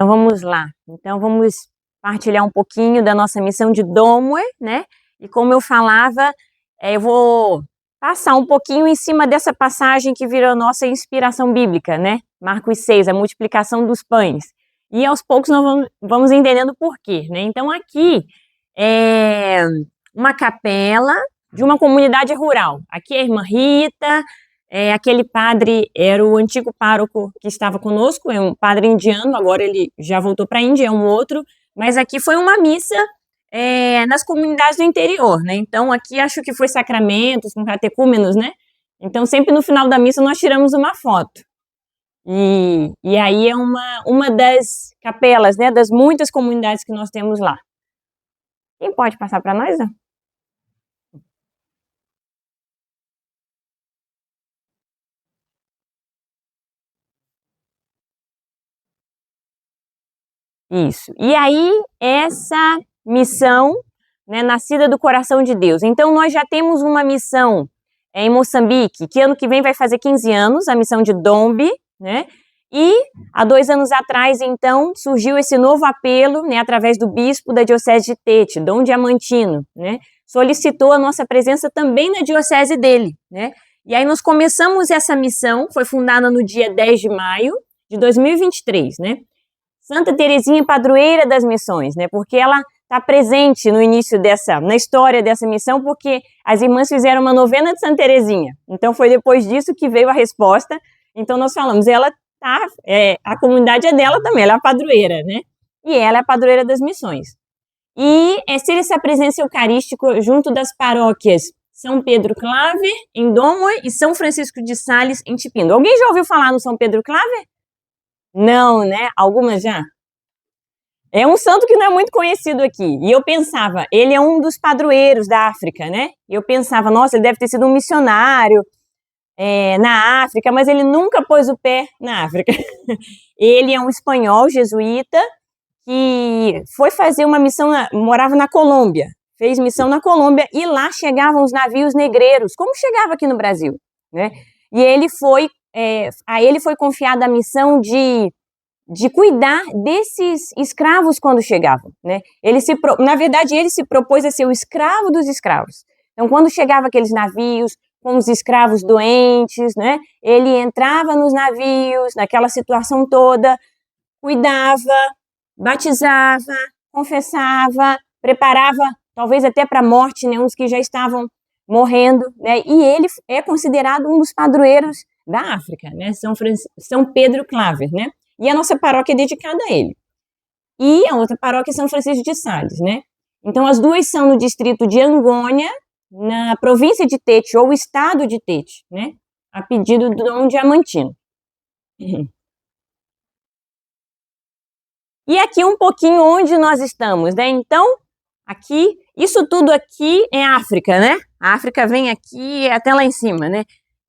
Então vamos lá. Então vamos partilhar um pouquinho da nossa missão de Domwe, né? E como eu falava, eu vou passar um pouquinho em cima dessa passagem que virou nossa inspiração bíblica, né? Marcos 6, a multiplicação dos pães. E aos poucos nós vamos entendendo por quê, né? Então aqui é uma capela de uma comunidade rural. Aqui é a irmã Rita, aquele padre era o antigo pároco que estava conosco, é um padre indiano, agora ele já voltou para a Índia, é um outro, mas aqui foi uma missa nas comunidades do interior, né? Então aqui acho que foi sacramentos com catecúmenos, né? Então sempre no final da missa nós tiramos uma foto. E aí é uma das capelas, né? Das muitas comunidades que nós temos lá. Quem pode passar para nós, né? Isso. E aí, essa missão, né, nascida do coração de Deus. Então, nós já temos uma missão em Moçambique, que ano que vem vai fazer 15 anos, a missão de Dombe, né? E há 2 anos atrás, então, surgiu esse novo apelo, né, através do bispo da Diocese de Tete, Dom Diamantino, né? Solicitou a nossa presença também na diocese dele, né? E aí nós começamos essa missão, foi fundada no dia 10 de maio de 2023, né? Santa Teresinha, padroeira das missões, né? Porque ela está presente no início na história dessa missão, porque as irmãs fizeram uma novena de Santa Teresinha. Então foi depois disso que veio a resposta. Então nós falamos, ela tá, a comunidade é dela também, ela é a padroeira, né? E ela é a padroeira das missões. E ser essa presença eucarística junto das paróquias São Pedro Claver, em Domwe, e São Francisco de Sales, em Tipindo. Alguém já ouviu falar no São Pedro Claver? Não, né? Algumas já? É um santo que não é muito conhecido aqui. E eu pensava, ele é um dos padroeiros da África, né? E eu pensava, nossa, ele deve ter sido um missionário na África, mas ele nunca pôs o pé na África. Ele é um espanhol jesuíta que foi fazer uma missão, morava na Colômbia, fez missão na Colômbia e lá chegavam os navios negreiros, como chegava aqui no Brasil, né? E a ele foi confiada a missão de cuidar desses escravos quando chegavam, né? Na verdade, ele se propôs a ser o escravo dos escravos. Então, quando chegavam aqueles navios com os escravos doentes, né? Ele entrava nos navios, naquela situação toda, cuidava, batizava, confessava, preparava, talvez até para a morte, né? Uns que já estavam morrendo, né? E ele é considerado um dos padroeiros da África, né? São Pedro Claver, né? E a nossa paróquia é dedicada a ele. E a outra paróquia é São Francisco de Sales, né? Então, as duas são no distrito de Angônia, na província de Tete, ou estado de Tete, né? A pedido do Dom Diamantino. E aqui um pouquinho onde nós estamos, né? Então, aqui, isso tudo aqui é África, né? A África vem aqui até lá em cima, né?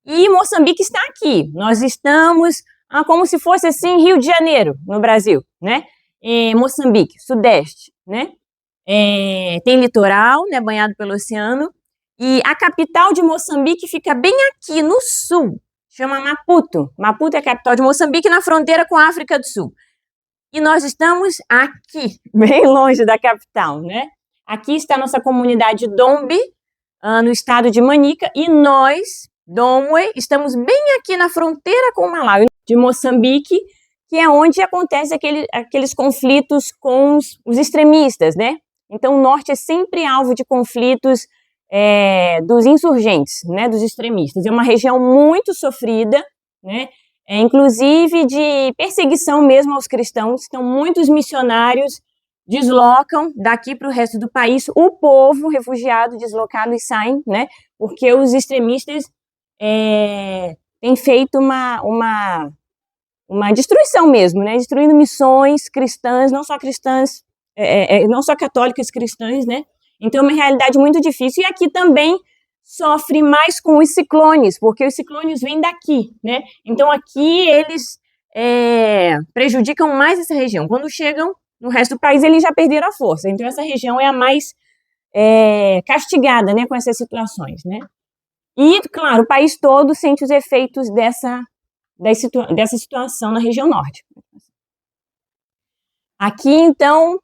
E Moçambique está aqui. Nós estamos como se fosse assim Rio de Janeiro, no Brasil, né? Moçambique, sudeste, né? Tem litoral, né? Banhado pelo oceano. E a capital de Moçambique fica bem aqui no sul, chama Maputo. Maputo é a capital de Moçambique, na fronteira com a África do Sul. E nós estamos aqui, bem longe da capital, né? Aqui está a nossa comunidade Dombe, no estado de Manica, e nós, Domwe, estamos bem aqui na fronteira com o Malawi, de Moçambique, que é onde acontecem aqueles conflitos com os extremistas, né? Então, o norte é sempre alvo de conflitos dos insurgentes, né? Dos extremistas. É uma região muito sofrida, né? Inclusive de perseguição mesmo aos cristãos. Então, muitos missionários deslocam daqui para o resto do país, o povo refugiado deslocado e saem, né? Porque os extremistas têm feito uma destruição mesmo, né? Destruindo missões cristãs, não só cristãs, não só católicas cristãs, né? Então, é uma realidade muito difícil. E aqui também sofre mais com os ciclones, porque os ciclones vêm daqui, né? Então, aqui eles prejudicam mais essa região. Quando chegam no resto do país, eles já perderam a força. Então, essa região é a mais castigada, né, com essas situações, né? E, claro, o país todo sente os efeitos dessa situação na região norte. Aqui, então,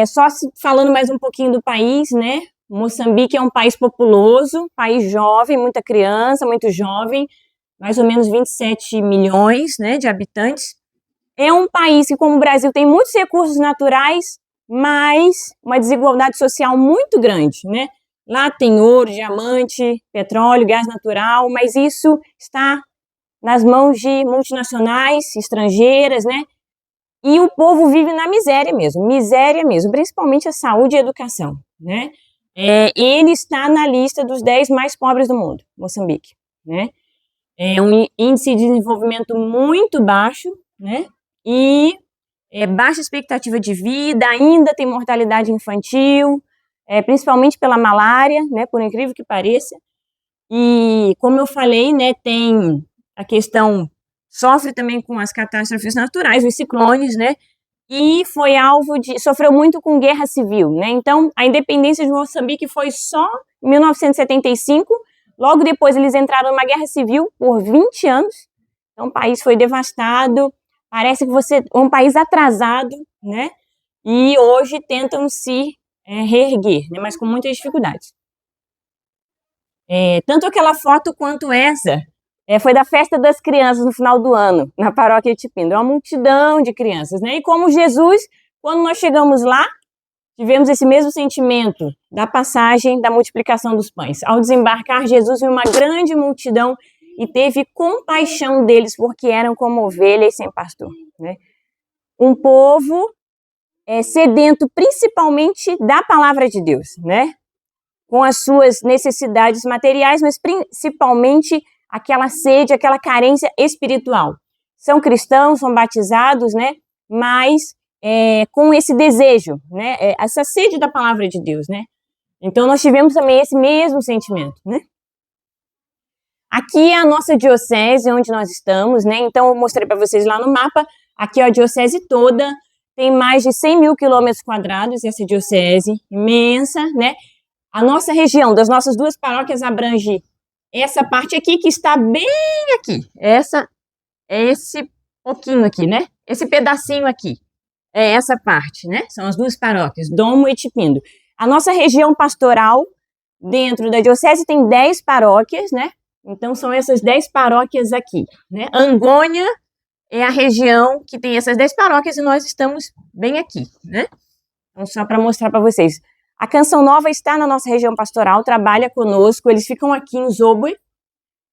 só falando mais um pouquinho do país, né? Moçambique é um país populoso, país jovem, muita criança, muito jovem, mais ou menos 27 milhões, né, de habitantes. É um país que, como o Brasil, tem muitos recursos naturais, mas uma desigualdade social muito grande, né? Lá tem ouro, diamante, petróleo, gás natural, mas isso está nas mãos de multinacionais, estrangeiras, né? E o povo vive na miséria mesmo, principalmente a saúde e a educação, né? Ele está na lista dos 10 mais pobres do mundo, Moçambique, né? É um índice de desenvolvimento muito baixo, né? E baixa expectativa de vida, ainda tem mortalidade infantil, principalmente pela malária, né? Por incrível que pareça. E, como eu falei, né, tem a questão, sofre também com as catástrofes naturais, os ciclones, né, e foi sofreu muito com guerra civil, né, então a independência de Moçambique foi só em 1975, logo depois eles entraram numa guerra civil por 20 anos, então o país foi devastado, parece que um país atrasado, né, e hoje tentam se reerguer, né, mas com muitas dificuldades. Tanto aquela foto quanto essa foi da festa das crianças no final do ano, na paróquia Itipindo. É uma multidão de crianças, né? E como Jesus, quando nós chegamos lá, tivemos esse mesmo sentimento da passagem da multiplicação dos pães. Ao desembarcar, Jesus viu uma grande multidão e teve compaixão deles, porque eram como ovelhas sem pastor, né? Um povo sedento principalmente da palavra de Deus, né? Com as suas necessidades materiais, mas principalmente aquela sede, aquela carência espiritual. São cristãos, são batizados, né? Mas com esse desejo, né? Essa sede da palavra de Deus, né? Então nós tivemos também esse mesmo sentimento, né? Aqui é a nossa diocese, onde nós estamos, né? Então eu mostrei para vocês lá no mapa. Aqui é a diocese toda, tem mais de 100 mil quilômetros quadrados, essa diocese imensa, né? A nossa região, das nossas duas paróquias, abrange essa parte aqui, que está bem aqui. Esse pouquinho aqui, né? Esse pedacinho aqui. É essa parte, né? São as duas paróquias, Domo e Itipindo. A nossa região pastoral, dentro da diocese, tem 10 paróquias, né? Então, são essas 10 paróquias aqui, né? Angônia é a região que tem essas 10 paróquias e nós estamos bem aqui, né? Então, só para mostrar para vocês. A Canção Nova está na nossa região pastoral, trabalha conosco, eles ficam aqui em Zobwe,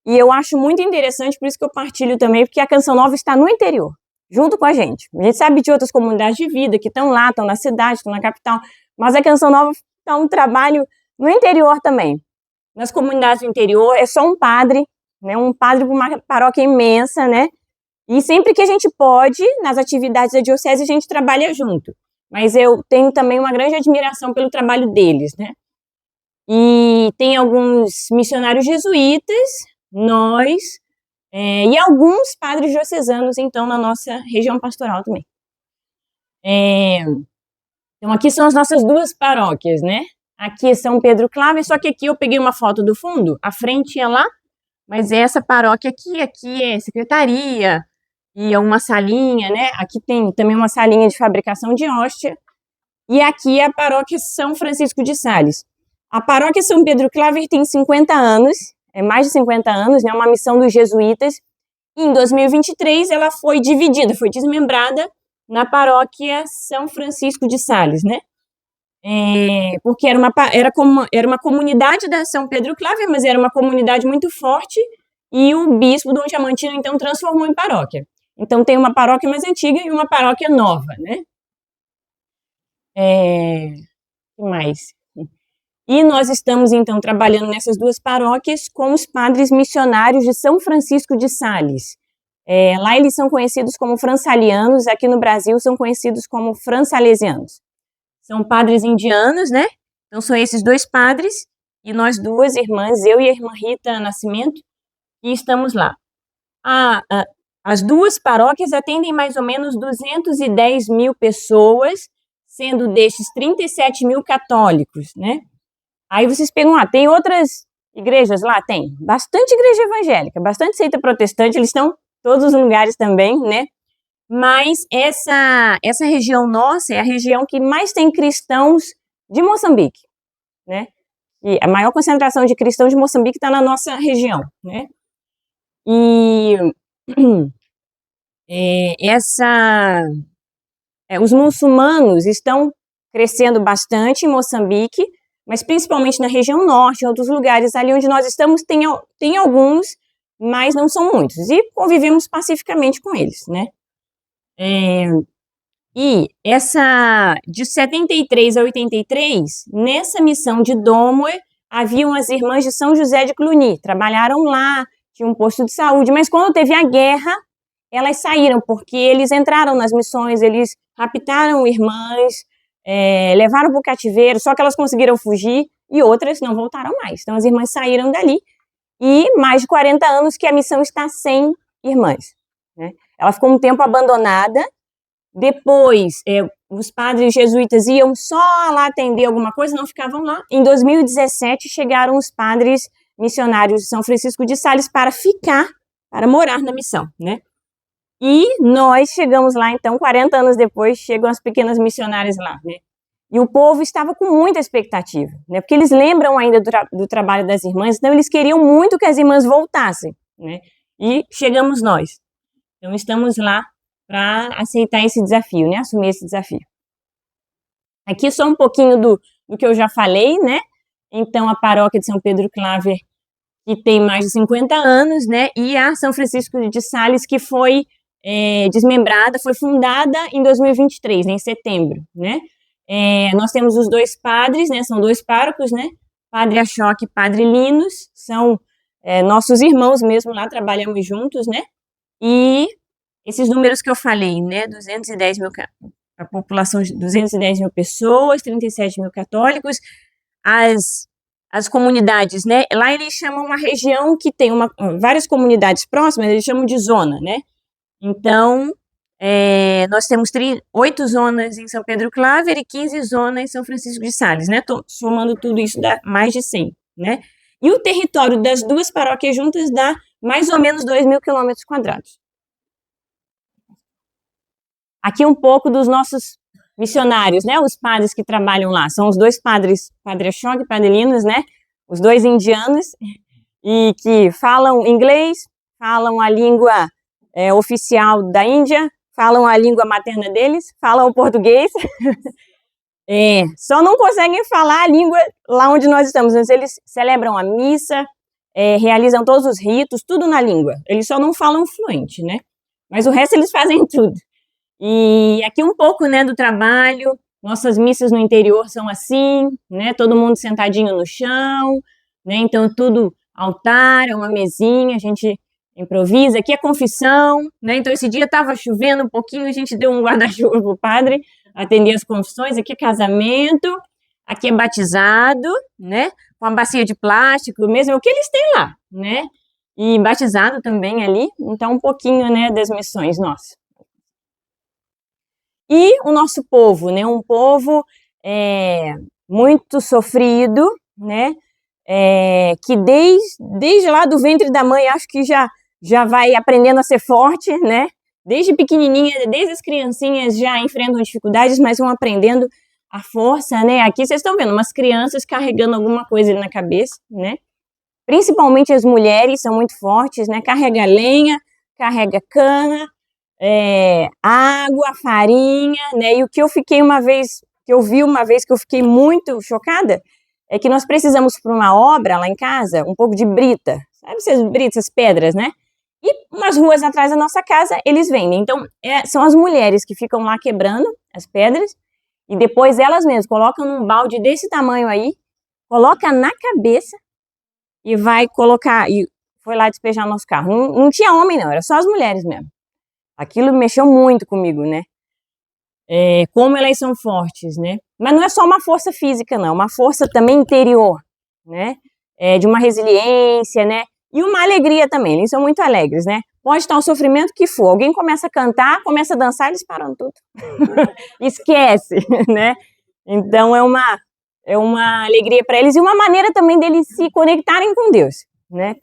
e eu acho muito interessante, por isso que eu partilho também, porque a Canção Nova está no interior, junto com a gente. A gente sabe de outras comunidades de vida que estão lá, estão na cidade, estão na capital, mas a Canção Nova está um trabalho no interior também. Nas comunidades do interior é só um padre, né, um padre para uma paróquia imensa, né, e sempre que a gente pode, nas atividades da diocese, a gente trabalha junto. Mas eu tenho também uma grande admiração pelo trabalho deles, né? E tem alguns missionários jesuítas, nós, e alguns padres diocesanos, então, na nossa região pastoral também. Então, aqui são as nossas duas paróquias, né? Aqui é São Pedro Claver, só que aqui eu peguei uma foto do fundo, a frente é lá, mas essa paróquia aqui é secretaria, e uma salinha, né? Aqui tem também uma salinha de fabricação de hóstia. E aqui é a paróquia São Francisco de Sales. A paróquia São Pedro Claver tem 50 anos, mais de 50 anos, né? Uma missão dos jesuítas. E em 2023 ela foi dividida, foi desmembrada na paróquia São Francisco de Sales, né? Porque era uma comunidade da São Pedro Claver, mas era uma comunidade muito forte, e o bispo Dom Diamantino, então, transformou em paróquia. Então, tem uma paróquia mais antiga e uma paróquia nova, né? O que mais? E nós estamos, então, trabalhando nessas duas paróquias com os padres missionários de São Francisco de Sales. Lá eles são conhecidos como fransalianos, aqui no Brasil são conhecidos como fransalesianos. São padres indianos, né? Então, são esses dois padres e nós duas irmãs, eu e a irmã Rita Nascimento, e estamos lá. As duas paróquias atendem mais ou menos 210 mil pessoas, sendo destes 37 mil católicos, né? Aí vocês perguntam, tem outras igrejas lá? Tem bastante igreja evangélica, bastante seita protestante, eles estão em todos os lugares também, né? mas essa região nossa é a região que mais tem cristãos de Moçambique, né? E a maior concentração de cristãos de Moçambique está na nossa região, né? E os muçulmanos estão crescendo bastante em Moçambique, mas principalmente na região norte, em outros lugares ali onde nós estamos, tem alguns, mas não são muitos, e convivemos pacificamente com eles, né? E de 73 a 83, nessa missão de Domoe, haviam as irmãs de São José de Cluny, trabalharam lá, tinha um posto de saúde, mas quando teve a guerra, elas saíram, porque eles entraram nas missões, eles raptaram irmãs, levaram para o cativeiro, só que elas conseguiram fugir, e outras não voltaram mais. Então as irmãs saíram dali, e mais de 40 anos que a missão está sem irmãs, né? Ela ficou um tempo abandonada. Depois, os padres jesuítas iam só lá atender alguma coisa, não ficavam lá. Em 2017, chegaram os padres missionários de São Francisco de Sales para morar na missão, né? E nós chegamos lá, então, 40 anos depois, chegam as pequenas missionárias lá, né? E o povo estava com muita expectativa, né? Porque eles lembram ainda do trabalho das irmãs, então eles queriam muito que as irmãs voltassem, né? E chegamos nós. Então, estamos lá para aceitar esse desafio, né? Assumir esse desafio. Aqui só um pouquinho do que eu já falei, né? Então, a paróquia de São Pedro Claver, que tem mais de 50 anos, né? E a São Francisco de Sales, que foi desmembrada, foi fundada em 2023, né, em setembro, né? Nós temos os dois padres, né? São dois párocos, né? Padre Achoque e Padre Linos, são nossos irmãos mesmo lá, trabalhamos juntos, né? E esses números que eu falei, né, 210 mil, a população de 210 mil pessoas, 37 mil católicos, as comunidades, né, lá eles chamam uma região que tem várias comunidades próximas, eles chamam de zona, né, então, nós temos 8 zonas em São Pedro Claver e 15 zonas em São Francisco de Sales, né, somando tudo isso dá mais de 100, né, e o território das duas paróquias juntas dá mais ou menos 2.000 quilômetros quadrados. Aqui um pouco dos nossos missionários, né, os padres que trabalham lá, são os dois padres, Padre Achoque e Padre Linos, né, os dois indianos, e que falam inglês, falam a língua oficial da Índia, falam a língua materna deles, falam o português, só não conseguem falar a língua lá onde nós estamos, mas eles celebram a missa, realizam todos os ritos, tudo na língua, eles só não falam fluente, né, mas o resto eles fazem tudo. E aqui um pouco, né, do trabalho, nossas missas no interior são assim, né, todo mundo sentadinho no chão, né, então tudo altar, uma mesinha, a gente improvisa, aqui é confissão, né, então esse dia estava chovendo um pouquinho, a gente deu um guarda-chuva pro padre atender as confissões, aqui é casamento, aqui é batizado, né, com a bacia de plástico, mesmo o que eles têm lá, né, e batizado também ali, então um pouquinho, né, das missões nossas. E o nosso povo, né, um povo muito sofrido, né, que desde lá do ventre da mãe, acho que já vai aprendendo a ser forte, né, desde pequenininha, desde as criancinhas já enfrentam dificuldades, mas vão aprendendo a força, né, aqui vocês estão vendo umas crianças carregando alguma coisa ali na cabeça, né, principalmente as mulheres são muito fortes, né, carrega lenha, carrega cana, água, farinha, né, e o que eu vi uma vez que eu fiquei muito chocada, é que nós precisamos para uma obra lá em casa, um pouco de brita, sabe essas britas, essas pedras, né, e umas ruas atrás da nossa casa eles vendem, então são as mulheres que ficam lá quebrando as pedras, e depois elas mesmas colocam num balde desse tamanho aí, coloca na cabeça, e vai colocar, e foi lá despejar nosso carro, não tinha homem não, era só as mulheres mesmo. Aquilo mexeu muito comigo, né? Como elas são fortes, né? Mas não é só uma força física, não. Uma força também interior, né? De uma resiliência, né? E uma alegria também. Eles são muito alegres, né? Pode estar o sofrimento que for. Alguém começa a cantar, começa a dançar, eles param tudo. Esquece, né? Então é uma alegria para eles e uma maneira também deles se conectarem com Deus, né?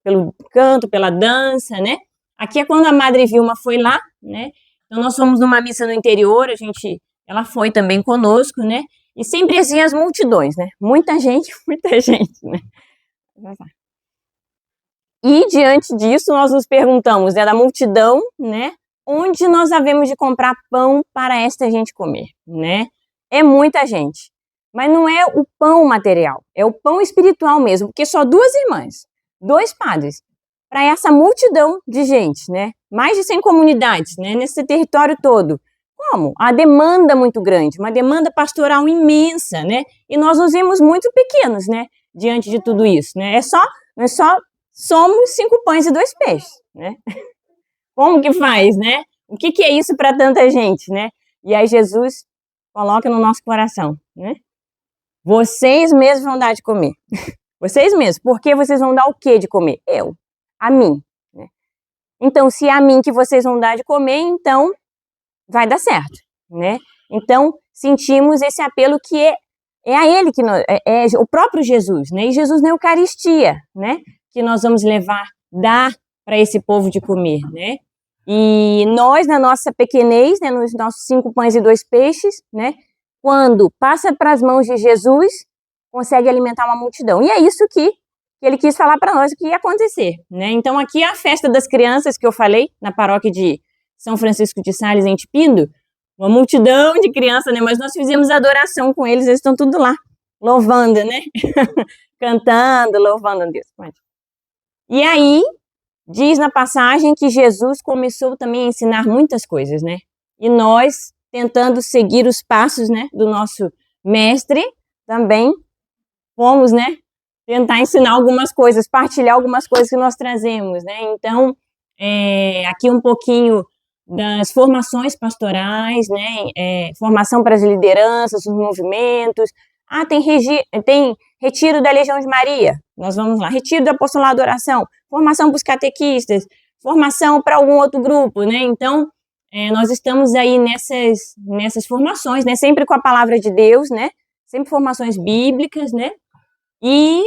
Pelo canto, pela dança, né? Aqui é quando a Madre Vilma foi lá, né? Então, nós fomos numa missa no interior, ela foi também conosco, né? E sempre assim as multidões, né? Muita gente, né? E diante disso, nós nos perguntamos, da multidão, né? Onde nós havemos de comprar pão para esta gente comer, né? É muita gente. Mas não é o pão material, é o pão espiritual mesmo, porque só 2 irmãs, 2 padres, para essa multidão de gente, né? Mais de 100 comunidades, né? Nesse território todo. Como? A demanda muito grande, uma demanda pastoral imensa, né? E nós nos vimos muito pequenos, né? Diante de tudo isso, né? Nós só somos 5 pães e 2 peixes, né? Como que faz, né? O que é isso para tanta gente, né? E aí Jesus coloca no nosso coração, né? Vocês mesmos vão dar de comer. Vocês mesmos. Porque vocês vão dar o que de comer? Eu. A mim. Né? Então, se é a mim que vocês vão dar de comer, então vai dar certo, né? Então, sentimos esse apelo que é a ele que é o próprio Jesus, né? E Jesus na Eucaristia, né? Que nós vamos dar para esse povo de comer, né? E nós, na nossa pequenez, né, nos nossos 5 pães e 2 peixes, né? Quando passa para as mãos de Jesus, consegue alimentar uma multidão. E é isso que ele quis falar para nós que ia acontecer, né? Então, aqui a festa das crianças que eu falei, na paróquia de São Francisco de Sales, em Tipindo, uma multidão de crianças, né? Mas nós fizemos adoração com eles estão tudo lá, louvando, né? Cantando, louvando a Deus. E aí, diz na passagem que Jesus começou também a ensinar muitas coisas, né? E nós, tentando seguir os passos, né, do nosso mestre, também fomos, né, tentar ensinar algumas coisas, partilhar algumas coisas que nós trazemos, né? Então, aqui um pouquinho das formações pastorais, né? Formação para as lideranças, os movimentos. Tem retiro da Legião de Maria, nós vamos lá. Retiro do Apostolado da Oração, formação para os catequistas, formação para algum outro grupo, né? Então, nós estamos aí nessas formações, né? Sempre com a palavra de Deus, né? Sempre formações bíblicas, né? E,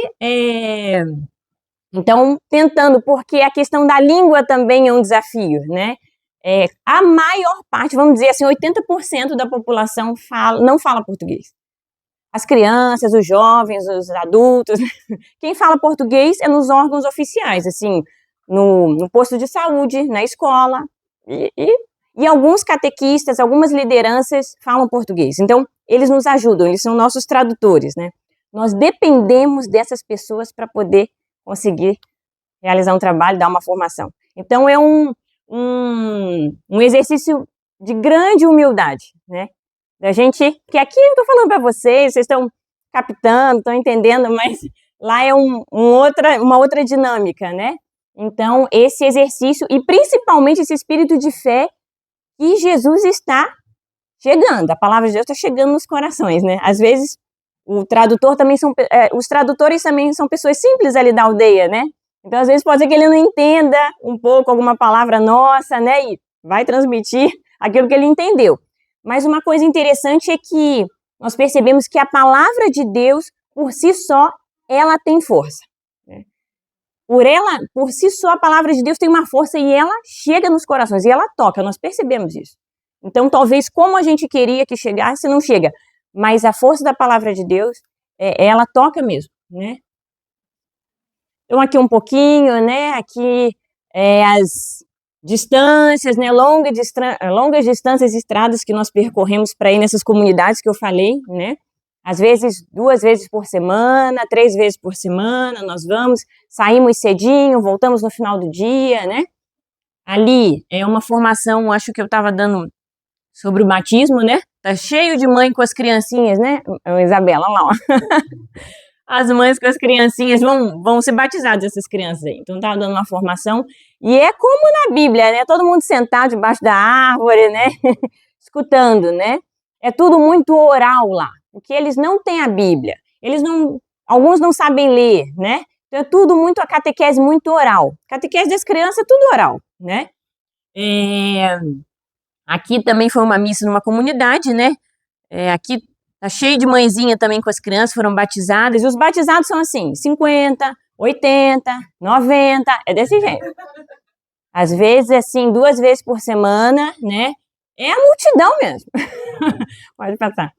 então, tentando, porque a questão da língua também é um desafio, né? A maior parte, vamos dizer assim, 80% da população não fala português. As crianças, os jovens, os adultos, quem fala português é nos órgãos oficiais, assim, no posto de saúde, na escola, e alguns catequistas, algumas lideranças falam português. Então, eles nos ajudam, eles são nossos tradutores, né? Nós dependemos dessas pessoas para poder conseguir realizar um trabalho, dar uma formação. Então, é um exercício de grande humildade, né? Da gente, que aqui eu estou falando para vocês estão captando, estão entendendo, mas lá é uma outra dinâmica, né? Então, esse exercício, e principalmente esse espírito de fé que Jesus está chegando, a palavra de Deus está chegando nos corações, né? Às vezes, os tradutores também são pessoas simples ali da aldeia, né? Então, às vezes, pode ser que ele não entenda um pouco alguma palavra nossa, né? E vai transmitir aquilo que ele entendeu. Mas uma coisa interessante é que nós percebemos que a palavra de Deus, por si só, ela tem força. Né? Por si só, a palavra de Deus tem uma força e ela chega nos corações, e ela toca, nós percebemos isso. Então, talvez como a gente queria que chegasse, não chega. Mas a força da palavra de Deus, ela toca mesmo, né? Então, aqui um pouquinho, né? Aqui as distâncias, né? Longas distâncias de estradas que nós percorremos para ir nessas comunidades que eu falei, né? Às vezes 2 vezes por semana, 3 vezes por semana, nós saímos cedinho, voltamos no final do dia, né? Ali é uma formação, acho que eu estava dando sobre o batismo, né? Tá cheio de mãe com as criancinhas, né? Isabela, olha lá, ó. As mães com as criancinhas vão ser batizadas, essas crianças aí. Então, tá dando uma formação. E é como na Bíblia, né? Todo mundo sentado debaixo da árvore, né? Escutando, né? É tudo muito oral lá. Porque eles não têm a Bíblia. Alguns não sabem ler, né? Então, é tudo muito, a catequese muito oral. Catequese das crianças é tudo oral, né? Aqui também foi uma missa numa comunidade, né? Aqui tá cheio de mãezinha também com as crianças, foram batizadas. E os batizados são assim, 50, 80, 90, é desse jeito. Às vezes, assim, 2 vezes por semana, né? É a multidão mesmo. Pode passar.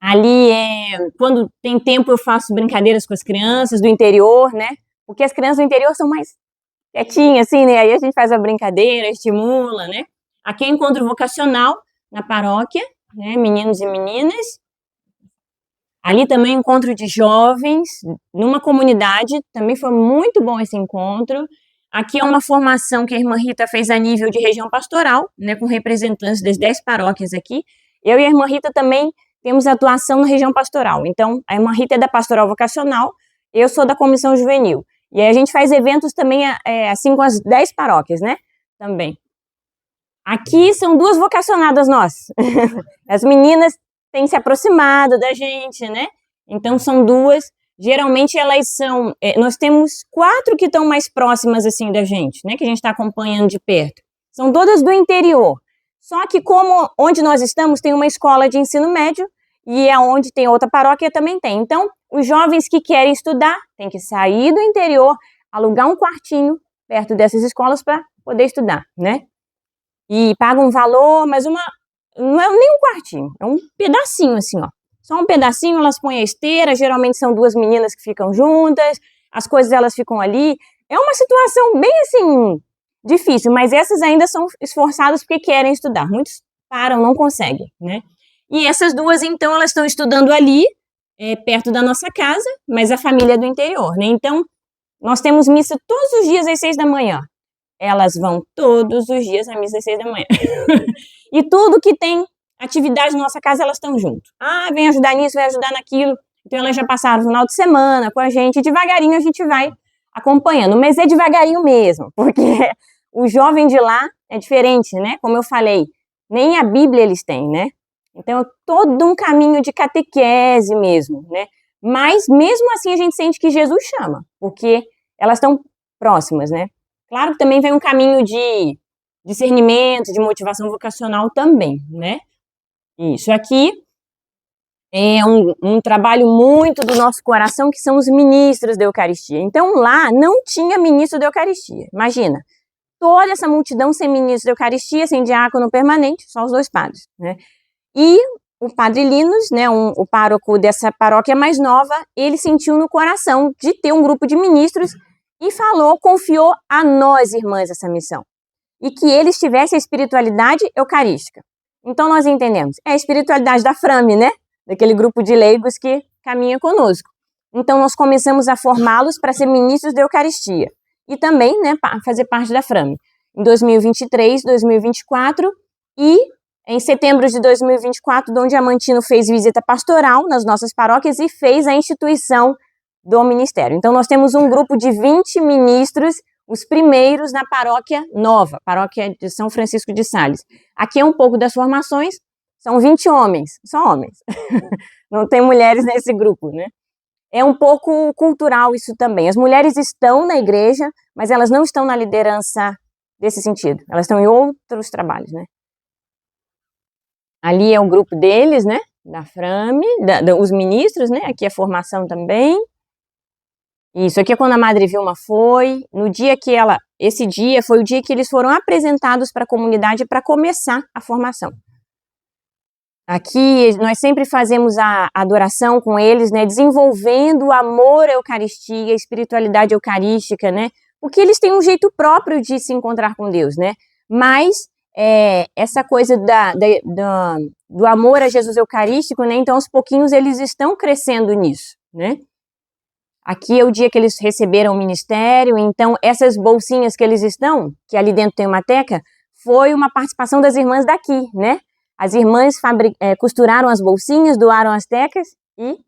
Ali quando tem tempo eu faço brincadeiras com as crianças do interior, né? Porque as crianças do interior são mais quietinhas, assim, né? Aí a gente faz a brincadeira, estimula, né? Aqui é encontro vocacional na paróquia, né? Meninos e meninas. Ali também encontro de jovens, numa comunidade, também foi muito bom esse encontro. Aqui é uma formação que a irmã Rita fez a nível de região pastoral, né, com representantes das 10 paróquias aqui. Eu e a irmã Rita também temos atuação na região pastoral. Então, a irmã Rita é da pastoral vocacional, eu sou da comissão juvenil. E aí a gente faz eventos também, assim, com as 10 paróquias, né, também. Aqui são duas vocacionadas nossas. As meninas têm se aproximado da gente, né? Então são duas. Geralmente elas são. Nós temos 4 que estão mais próximas assim da gente, né? Que a gente está acompanhando de perto. São todas do interior. Só que como onde nós estamos tem uma escola de ensino médio e é onde tem outra paróquia também tem. Então os jovens que querem estudar têm que sair do interior, alugar um quartinho perto dessas escolas para poder estudar, né? E pagam um valor, mas não é nem um quartinho, é um pedacinho assim, ó. Só um pedacinho, elas põem a esteira, geralmente são 2 meninas que ficam juntas, as coisas elas ficam ali. É uma situação bem assim, difícil, mas essas ainda são esforçadas porque querem estudar. Muitos param, não conseguem, né? E essas duas, então, elas estão estudando ali, perto da nossa casa, mas a família é do interior, né? Então, nós temos missa todos os dias às 6 da manhã. Elas vão todos os dias à missa às 6 da manhã. E tudo que tem atividade na nossa casa, elas estão junto. Ah, vem ajudar nisso, vem ajudar naquilo. Então, elas já passaram o final de semana com a gente. E devagarinho a gente vai acompanhando. Mas é devagarinho mesmo, porque o jovem de lá é diferente, né? Como eu falei, nem a Bíblia eles têm, né? Então, é todo um caminho de catequese mesmo, né? Mas, mesmo assim, a gente sente que Jesus chama, porque elas estão próximas, né? Claro que também vem um caminho de discernimento, de motivação vocacional também, né? Isso aqui é um trabalho muito do nosso coração, que são os ministros da Eucaristia. Então, lá não tinha ministro da Eucaristia. Imagina, toda essa multidão sem ministro da Eucaristia, sem diácono permanente, só os 2 padres, né? E o padre Linus, né, o pároco dessa paróquia mais nova, ele sentiu no coração de ter um grupo de ministros e confiou a nós, irmãs, essa missão. E que eles tivessem a espiritualidade eucarística. Então, nós entendemos, é a espiritualidade da Frame, né? Daquele grupo de leigos que caminha conosco. Então, nós começamos a formá-los para ser ministros da Eucaristia. E também, né, fazer parte da Frame. Em 2023, 2024 e em setembro de 2024, Dom Diamantino fez visita pastoral nas nossas paróquias e fez a instituição do ministério. Então, nós temos um grupo de 20 ministros, os primeiros na paróquia nova, paróquia de São Francisco de Sales. Aqui é um pouco das formações, são 20 homens, só homens. Não tem mulheres nesse grupo, né? É um pouco cultural isso também. As mulheres estão na igreja, mas elas não estão na liderança desse sentido. Elas estão em outros trabalhos, né? Ali é o grupo deles, né? Da Frame, os ministros, né? Aqui é a formação também. Isso aqui é quando a Madre Vilma foi, no dia que esse dia foi o dia que eles foram apresentados para a comunidade para começar a formação. Aqui nós sempre fazemos a adoração com eles, né, desenvolvendo o amor à Eucaristia, a espiritualidade eucarística, né, porque eles têm um jeito próprio de se encontrar com Deus, né, mas essa coisa do amor a Jesus Eucarístico, né, então aos pouquinhos eles estão crescendo nisso, né. Aqui é o dia que eles receberam o ministério, então essas bolsinhas que eles estão, que ali dentro tem uma teca, foi uma participação das irmãs daqui, né? As irmãs costuraram as bolsinhas, doaram as tecas e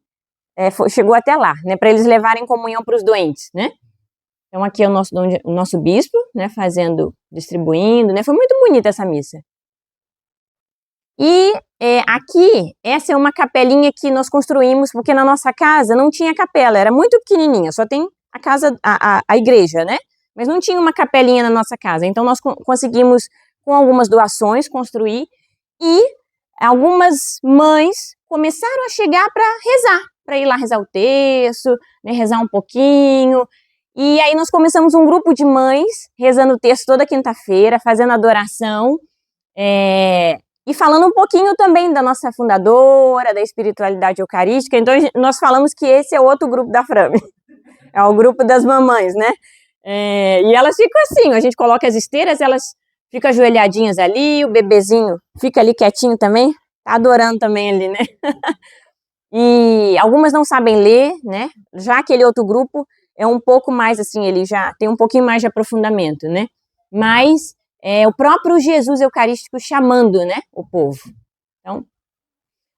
chegou até lá, né? Para eles levarem comunhão para os doentes, né? Então aqui é o nosso bispo, né? Distribuindo, né? Foi muito bonita essa missa. E aqui, essa é uma capelinha que nós construímos, porque na nossa casa não tinha capela, era muito pequenininha, só tem a casa, a igreja, né? Mas não tinha uma capelinha na nossa casa, então nós conseguimos, com algumas doações, construir, e algumas mães começaram a chegar para ir lá rezar o terço, né, rezar um pouquinho, e aí nós começamos um grupo de mães, rezando o terço toda quinta-feira, fazendo adoração, E falando um pouquinho também da nossa fundadora, da espiritualidade eucarística, então nós falamos que esse é outro grupo da Frame, é o grupo das mamães, né? E elas ficam assim, a gente coloca as esteiras, elas ficam ajoelhadinhas ali, o bebezinho fica ali quietinho também, tá adorando também ali, né? E algumas não sabem ler, né? Já aquele outro grupo é um pouco mais assim, ele já tem um pouquinho mais de aprofundamento, né? Mas é o próprio Jesus Eucarístico chamando, né, o povo. Então,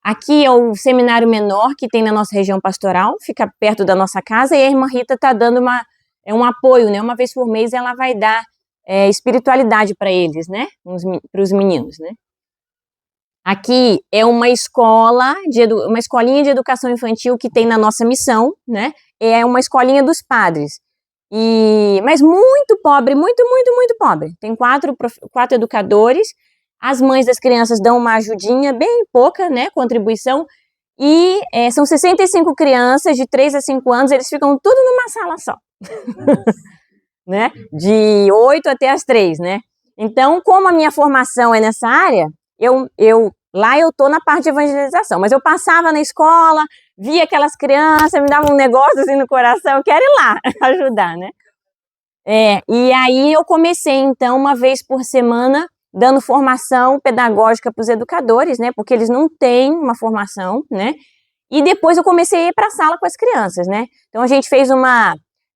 aqui é o seminário menor que tem na nossa região pastoral, fica perto da nossa casa, e a irmã Rita está dando um apoio, né? Uma vez por mês ela vai dar espiritualidade para eles, né? Para os meninos, né? Aqui é uma uma escolinha de educação infantil que tem na nossa missão, né? É uma escolinha dos padres. Mas muito pobre, muito pobre. Tem quatro educadores, as mães das crianças dão uma ajudinha, bem pouca, né, contribuição, e são 65 crianças de 3 a 5 anos, eles ficam tudo numa sala só, né, de 8 até as 3, né. Então, como a minha formação é nessa área, lá eu tô na parte de evangelização, mas eu passava na escola, via aquelas crianças, me dava um negócio assim no coração, eu quero ir lá ajudar, né? E aí eu comecei, então, uma vez por semana, dando formação pedagógica para os educadores, né? Porque eles não têm uma formação, né? E depois eu comecei a ir para a sala com as crianças, né? Então a gente fez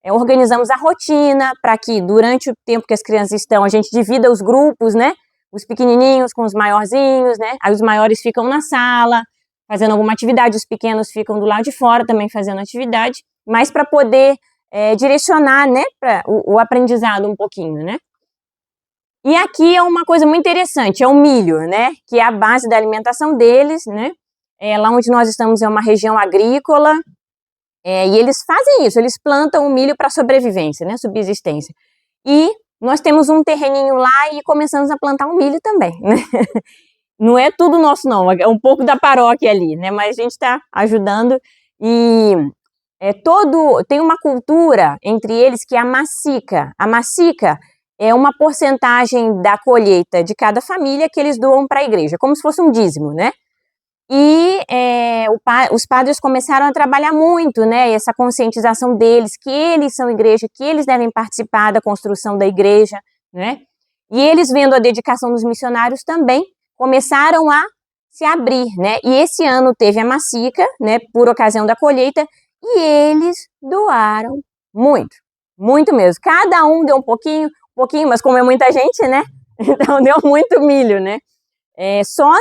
organizamos a rotina para que durante o tempo que as crianças estão, a gente divida os grupos, né? Os pequenininhos com os maiorzinhos, né? Aí os maiores ficam na sala, fazendo alguma atividade, os pequenos ficam do lado de fora também fazendo atividade, mas para poder direcionar, né, para o aprendizado um pouquinho, né? E aqui é uma coisa muito interessante, é o milho, né, que é a base da alimentação deles, né? Lá onde nós estamos é uma região agrícola, e eles fazem isso, eles plantam o milho para sobrevivência, né, subsistência. E nós temos um terreninho lá e começamos a plantar o milho também, né? Não é tudo nosso não, é um pouco da paróquia ali, né, mas a gente está ajudando e tem uma cultura entre eles que é a macica. A macica é uma porcentagem da colheita de cada família que eles doam para a igreja, como se fosse um dízimo, né? E os padres começaram a trabalhar muito, né? Essa conscientização deles, que eles são igreja, que eles devem participar da construção da igreja, né? E eles, vendo a dedicação dos missionários também, começaram a se abrir, né? E esse ano teve a macica, né? Por ocasião da colheita, e eles doaram muito, muito mesmo. Cada um deu um pouquinho, mas como é muita gente, né? Então deu muito milho, né? Só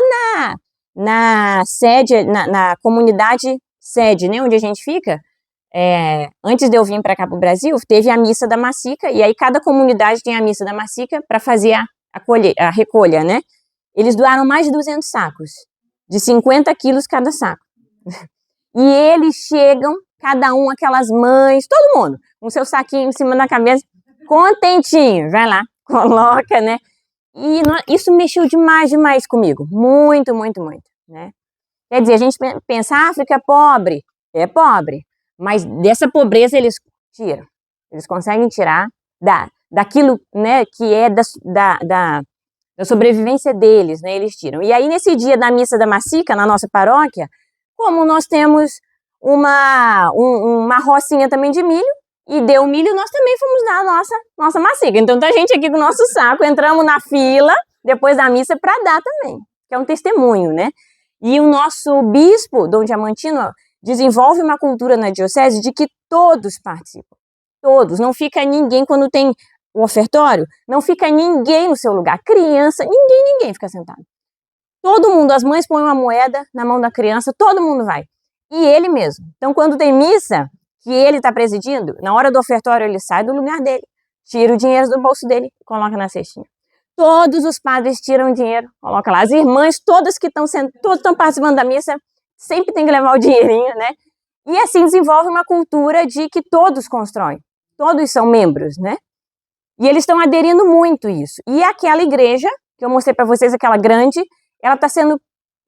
na sede, na comunidade sede, né? Onde a gente fica, antes de eu vir para cá para o Brasil, teve a missa da macica, e aí cada comunidade tem a missa da macica para fazer a recolha, né? Eles doaram mais de 200 sacos, de 50 quilos cada saco. E eles chegam, cada um, aquelas mães, todo mundo, com seu saquinho em cima da cabeça, contentinho, vai lá, coloca, né? E isso mexeu demais comigo, muito, né? Quer dizer, a gente pensa, a África é pobre, mas dessa pobreza eles tiram, eles conseguem tirar daquilo, né, que é da sobrevivência deles, né, eles tiram. E aí, nesse dia da missa da macica, na nossa paróquia, como nós temos uma rocinha também de milho, e deu milho, nós também fomos dar a nossa macica. Então, tá a gente aqui com o nosso saco, entramos na fila, depois da missa, para dar também, que é um testemunho, né? E o nosso bispo, Dom Diamantino, desenvolve uma cultura na diocese de que todos participam. Todos, não fica ninguém, quando tem o ofertório, não fica ninguém no seu lugar. Criança, ninguém fica sentado. Todo mundo, as mães põem uma moeda na mão da criança, todo mundo vai. E ele mesmo. Então, quando tem missa, que ele está presidindo, na hora do ofertório ele sai do lugar dele, tira o dinheiro do bolso dele e coloca na cestinha. Todos os padres tiram dinheiro, coloca lá. As irmãs, todas que estão participando da missa, sempre tem que levar o dinheirinho, né? E assim desenvolve uma cultura de que todos constroem, todos são membros, né? E eles estão aderindo muito a isso. E aquela igreja, que eu mostrei para vocês, aquela grande, ela está sendo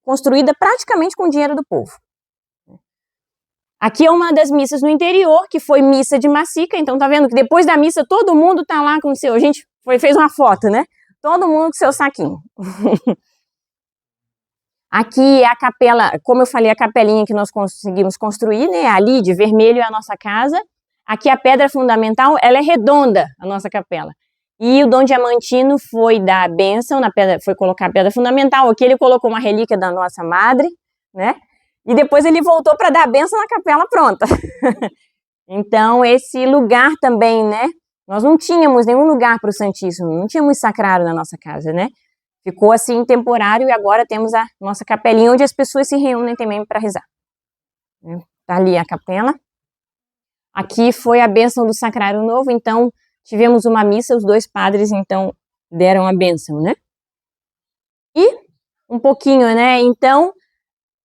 construída praticamente com o dinheiro do povo. Aqui é uma das missas no interior, que foi missa de macica, então tá vendo que depois da missa todo mundo tá lá com o seu, a gente fez uma foto, né? todo mundo com seu saquinho. Aqui a capela, como eu falei, a capelinha que nós conseguimos construir, né, ali de vermelho é a nossa casa. Aqui a pedra fundamental, ela é redonda, a nossa capela. E o Dom Diamantino foi dar a bênção, foi colocar a pedra fundamental. Aqui ele colocou uma relíquia da nossa madre, né? E depois ele voltou para dar a bênção na capela pronta. Então, esse lugar também, né? Nós não tínhamos nenhum lugar para o Santíssimo, não tínhamos sacrário na nossa casa, né? Ficou assim temporário e agora temos a nossa capelinha onde as pessoas se reúnem também para rezar. Tá ali a capela. Aqui foi a bênção do Sacrário Novo, então tivemos uma missa, os dois padres então deram a bênção, né? E um pouquinho, né? Então,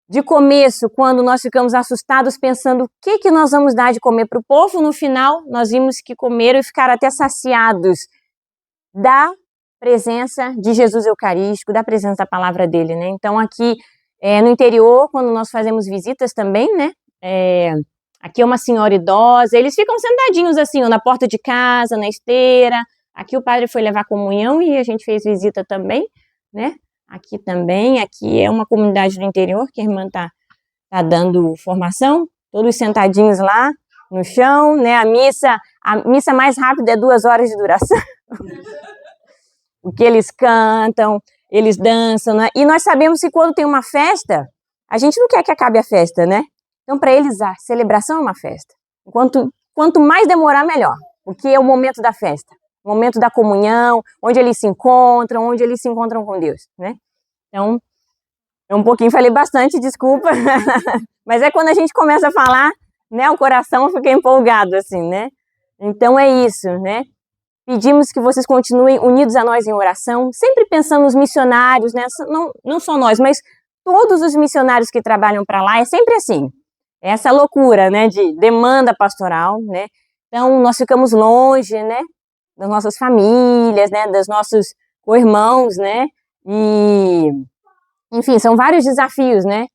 de começo, quando nós ficamos assustados pensando o que nós vamos dar de comer para o povo, no final nós vimos que comeram e ficaram até saciados da presença de Jesus Eucarístico, da presença da palavra dele, né? Então aqui no interior, quando nós fazemos visitas também, né? Aqui é uma senhora idosa, eles ficam sentadinhos assim, ó, na porta de casa, na esteira. Aqui o padre foi levar comunhão e a gente fez visita também, né? Aqui também, aqui é uma comunidade do interior que a irmã tá dando formação, todos sentadinhos lá no chão, né? A missa mais rápida é 2 horas de duração. Porque eles cantam, eles dançam, né? E nós sabemos que quando tem uma festa, a gente não quer que acabe a festa, né? Então, para eles, a celebração é uma festa. Quanto mais demorar, melhor. Porque é o momento da festa. O momento da comunhão, onde eles se encontram com Deus, né? Então, eu um pouquinho falei bastante, desculpa. Mas é quando a gente começa a falar, né? O coração fica empolgado, assim, né? Então, é isso, né? Pedimos que vocês continuem unidos a nós em oração, sempre pensando nos missionários, né? Não só nós, mas todos os missionários que trabalham para lá, é sempre assim. Essa loucura, né, de demanda pastoral, né? Então, nós ficamos longe, né, das nossas famílias, né, dos nossos co-irmãos, né? E, enfim, são vários desafios, né?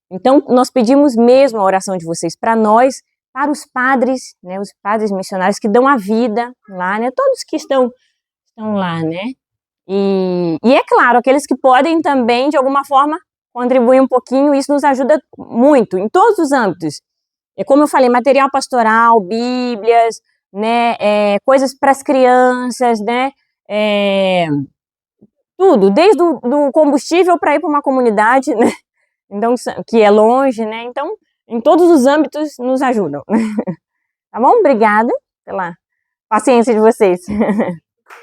Então, nós pedimos mesmo a oração de vocês para nós, para os padres, né, os padres missionários que dão a vida lá, né, todos que estão lá, né, e é claro, aqueles que podem também, de alguma forma, contribuir um pouquinho, isso nos ajuda muito, em todos os âmbitos. Como eu falei, material pastoral, bíblias, né, coisas para as crianças, né, tudo, desde do combustível para ir para uma comunidade, né, então, que é longe, né, então, em todos os âmbitos nos ajudam. Tá bom? Obrigada pela paciência de vocês.